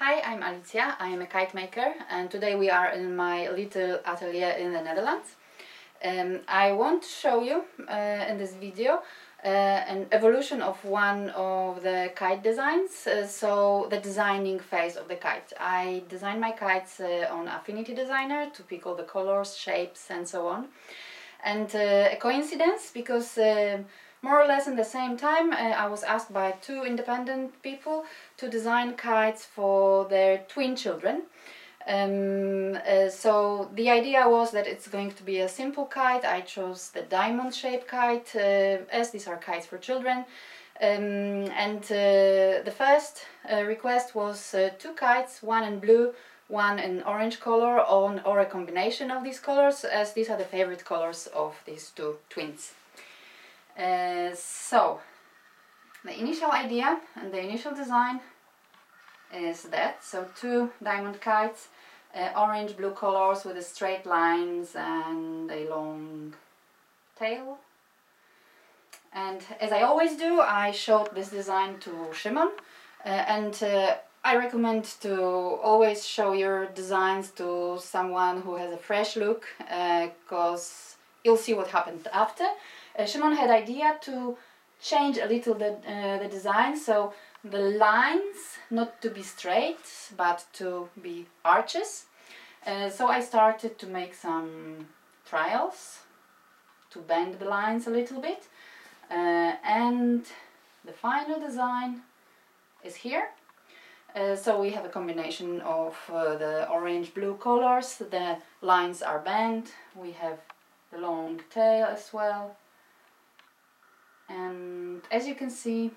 Hi, I'm Alicia. I'm a kite maker and today we are in my little atelier in the Netherlands. I want to show you in this video an evolution of one of the kite designs, so the designing phase of the kite. I design my kites on Affinity Designer to pick all the colors, shapes and so on. And a coincidence because more or less in the same time I was asked by two independent people to design kites for their twin children. So the idea was that it's going to be a simple kite. I chose the diamond shaped kite as these are kites for children. The first request was two kites, one in blue, one in orange color, or a combination of these colors, as these are the favorite colors of these two twins. So the initial idea and the initial design is that, so two diamond kites, orange blue colors with the straight lines and a long tail. And as I always do, I showed this design to Szymon, I recommend to always show your designs to someone who has a fresh look, because you'll see what happened after. Szymon had idea to change a little the design, so the lines not to be straight but to be arches. So I started to make some trials to bend the lines a little bit, and the final design is here. So we have a combination of the orange-blue colors, the lines are bent, we have the long tail as well, and as you can see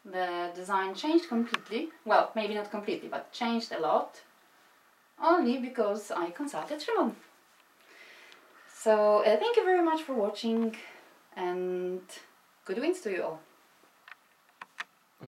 the design changed completely. Well, maybe not completely, but changed a lot, only because I consulted Szymon. So thank you very much for watching and good winds to you all.